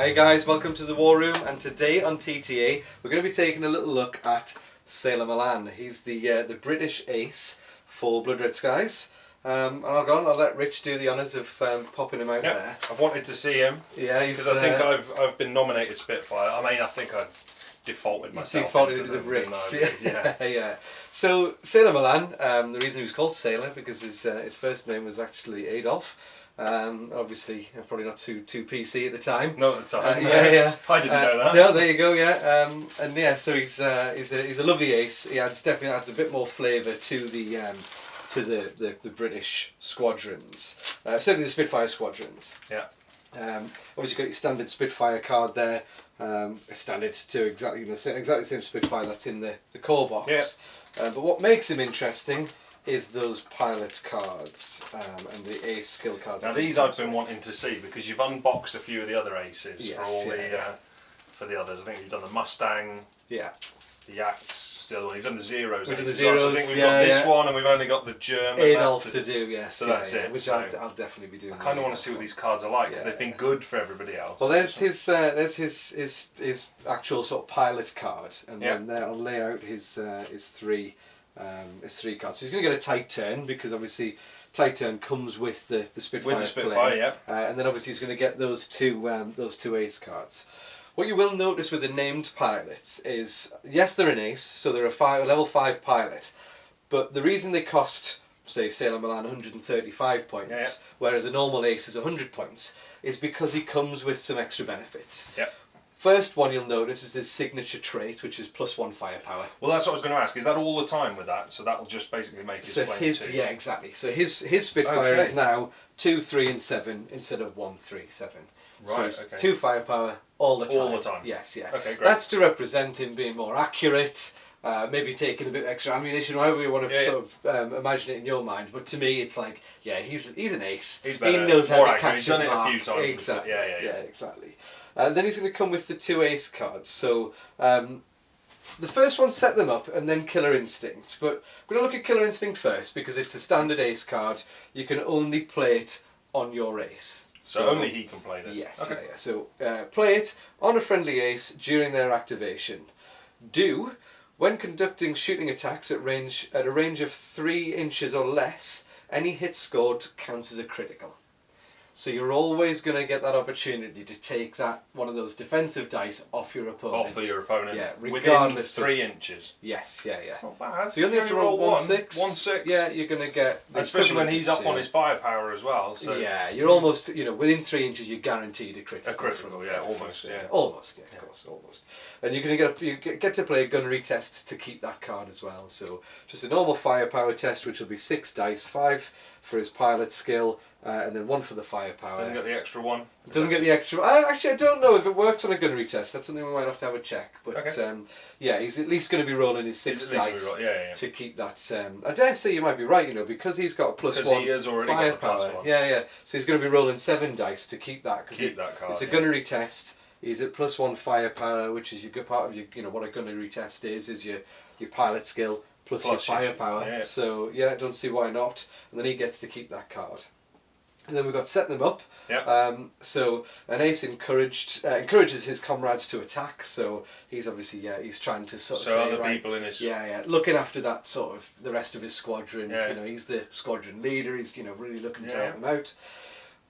Hey guys, welcome to the War Room, and today on TTA we're going to be taking a little look at Sailor Malan. He's the British ace for Blood Red Skies. And I'll let Rich do the honours of popping him out there. I've wanted to see him. Yeah, because I think I've been nominated Spitfire. I mean, I think I defaulted myself. Defaulted into the Brits. Yeah. So Sailor Malan, the reason he was called Sailor because his first name was actually Adolf. Obviously, probably not too PC at the time. No, at the time. I didn't know that. No, there you go. Yeah, and yeah, so he's a lovely ace. He definitely adds a bit more flavour to the British squadrons. Certainly the Spitfire squadrons. Yeah. Obviously, got your standard Spitfire card there. Standard to exactly the same Spitfire that's in the core box. Yeah. But what makes him interesting is those pilot cards and the ace skill cards. Now these I've been wanting to see because you've unboxed a few of the other aces for the others. I think you've done the Mustang, the Axe, the other one. You've done the Zeros. We've done the Zeros. So I think we've got this one, and we've only got the German Adolf to do. Yes. So that's it. Which so I'll definitely be doing. I kind of want to see what these cards are like because they've been good for everybody else. Well, there's his actual sort of pilot card, and then there I'll lay out his three cards. So he's going to get a tight turn because obviously tight turn comes with the Spitfire. With the Spitfire, and then obviously he's going to get those two ace cards. What you will notice with the named pilots is, yes, they're an ace, so they're a level 5 pilot, but the reason they cost, say, Sailor Malan 135 points, whereas a normal ace is 100 points, is because he comes with some extra benefits. Yep. First one you'll notice is his signature trait, which is +1 firepower. Well, that's what I was going to ask. Is that all the time with that? So that'll just basically make his plane 2. Yeah, exactly. So his Spitfire is now 2, 3, and 7 instead of 1, 3, 7. Right. So 2 firepower all the time. All the time. Yes. Yeah. Okay, great. That's to represent him being more accurate. Maybe taking a bit extra ammunition, however you want to sort of imagine it in your mind. But to me, it's like, he's an ace. He's better. He knows how to catch He's done his it mark. a few times. Exactly. Yeah, exactly. And then he's going to come with the 2 ace cards. So the first one, set them up, and then Killer Instinct. But we're going to look at Killer Instinct first because it's a standard ace card. You can only play it on your ace. So only he can play this? Yes. Okay. So play it on a friendly ace during their activation. When conducting shooting attacks at a range of 3 inches or less, any hit scored counts as a critical. So you're always going to get that opportunity to take one of those defensive dice off your opponent. Off your opponent. Yeah, regardless within 3 inches. Yes, It's not bad. So you only have to roll 1, 6. 1, 6. Yeah, you're going to get. Especially when he's up on his firepower as well. So. Yeah, you're almost, within 3 inches, you're guaranteed a critical. A critical, almost. Yeah. Almost, of course, almost. And you're going to get to play a gunnery test to keep that card as well. So just a normal firepower test, which will be 6 dice, 5 for his pilot skill, and then 1 for the firepower. Doesn't get the extra one? Doesn't get the extra. Actually, I don't know if it works on a gunnery test. That's something we might have to have a check. But he's at least going to be rolling his 6 dice to keep that. I dare say you might be right, because he's got a +1 because he has already firepower. Got the +1. Yeah. So he's going to be rolling 7 dice to keep that because it's a gunnery test. He's at +1 firepower, which is your good part of your. What a gunnery test is your pilot skill plus your firepower. Yeah. So I don't see why not. And then he gets to keep that card. And then we've got set them up. So an ace encourages his comrades to attack. So he's obviously he's trying to sort of say other people in his looking after that sort of the rest of his squadron. He's the squadron leader. He's really looking to help them out.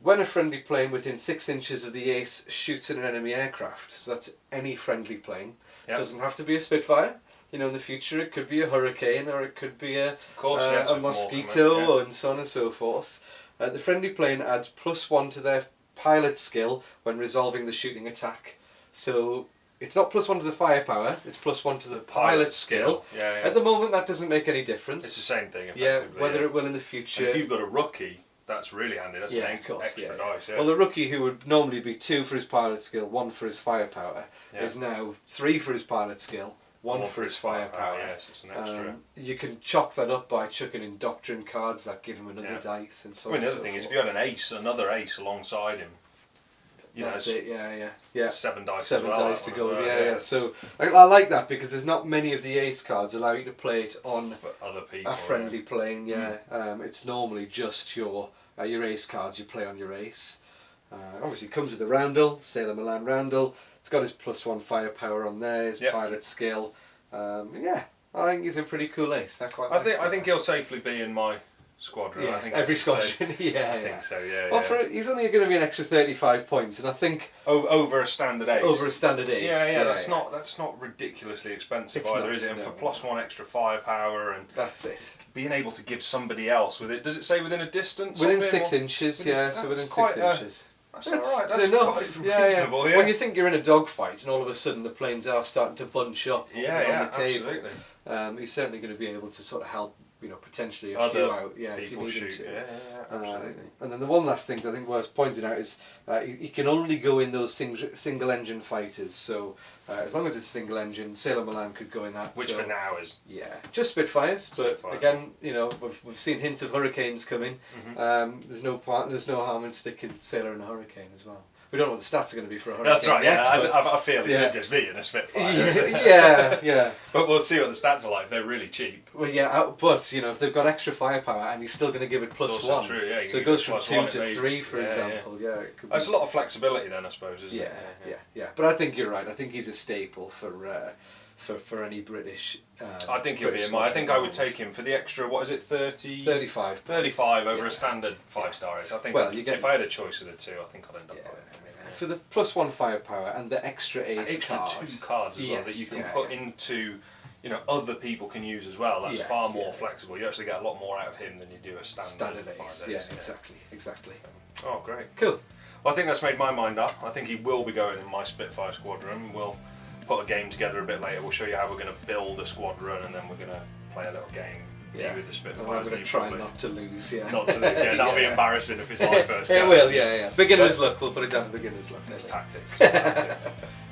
When a friendly plane within 6 inches of the ace shoots at an enemy aircraft, so that's any friendly plane. Doesn't have to be a Spitfire. In the future it could be a Hurricane or it could be a Mosquito and so on and so forth. The friendly plane adds +1 to their pilot skill when resolving the shooting attack. So it's not +1 to the firepower, it's +1 to the pilot skill. At the moment that doesn't make any difference. It's the same thing effectively. Whether it will in the future. And if you've got a rookie, that's really handy. That's an extra dice. Well, the rookie, who would normally be 2 for his pilot skill, 1 for his firepower, is now 3 for his pilot skill, 1 for his firepower. Yes, it's an extra. You can chalk that up by chucking in doctrine cards that give him another dice and so on. The other thing is, if you had another ace alongside him, that's it. Yeah. 7 dice. 7 as well, dice to go with. So I like that because there's not many of the ace cards allow you to play it on other people, a friendly plane. It's normally just your ace cards you play on your ace. Obviously comes with a roundel, Sailor Malan roundel. It's got his +1 firepower on there, his pilot skill. Yeah, I think he's a pretty cool ace. I think he'll safely be in my squadron. Yeah, I think every squadron. I think so. Yeah. Well, he's only going to be an extra 35 points, and I think over a standard ace. Over a standard ace. Yeah. That's not ridiculously expensive either, is it? And for +1 extra firepower, and that's it. Being able to give somebody else with it. Does it say within a distance? Within 6 inches. Yeah, so within 6 inches. That's alright, that's enough. Reasonable, When you think you're in a dogfight and all of a sudden the planes are starting to bunch up on the table, absolutely. He's certainly going to be able to sort of help, potentially a few out, if you need him to. Yeah, absolutely. And then the one last thing that I think worth pointing out is he can only go in those single engine fighters. So as long as it's single engine, Sailor Malan could go in that. Which for now is just Spitfires. But again, we've seen hints of Hurricanes coming. There's no harm in sticking Sailor in a Hurricane as well. We don't know what the stats are going to be for a Hurricane. That's right. Yet, I feel it should just be in a Spitfire. Yeah. But we'll see what the stats are like. They're really cheap. Well, but if they've got extra firepower and he's still going to give it +1, true, yeah, so it goes from 2 to 3, for example. Yeah, it could be. It's a lot of flexibility then, I suppose, isn't it? Yeah. But I think you're right. I think he's a staple for any British. I think he'll be in mine. I think I would take him for the extra. What is it? 35. 35 over a standard 5-star ace. I think. Well, if I had a choice of the two, I think I'd end up buying him. For the +1 firepower and the extra ace card. 2 cards as well that you can put into, other people can use as well. That's far more flexible. You actually get a lot more out of him than you do a standard ace. Yeah, exactly. Oh, great. Cool. Well, I think that's made my mind up. I think he will be going in my Spitfire squadron. We'll put a game together a bit later. We'll show you how we're going to build a squadron, and then we're going to play a little game. With the Spitfires. I'm going to try not to lose, Not to lose, that'll be embarrassing if it's my first game. It will, yeah. Beginner's luck, we'll put it down to beginner's luck. There's tactics.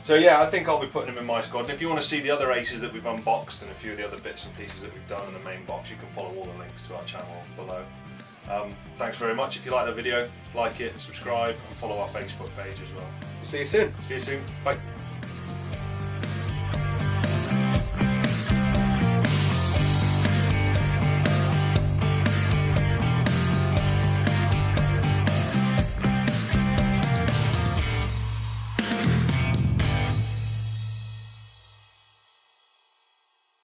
So I think I'll be putting him in my squad. And if you want to see the other aces that we've unboxed and a few of the other bits and pieces that we've done in the main box, you can follow all the links to our channel below. Thanks very much. If you like the video, like it, subscribe, and follow our Facebook page as well. See you soon. See you soon. Bye.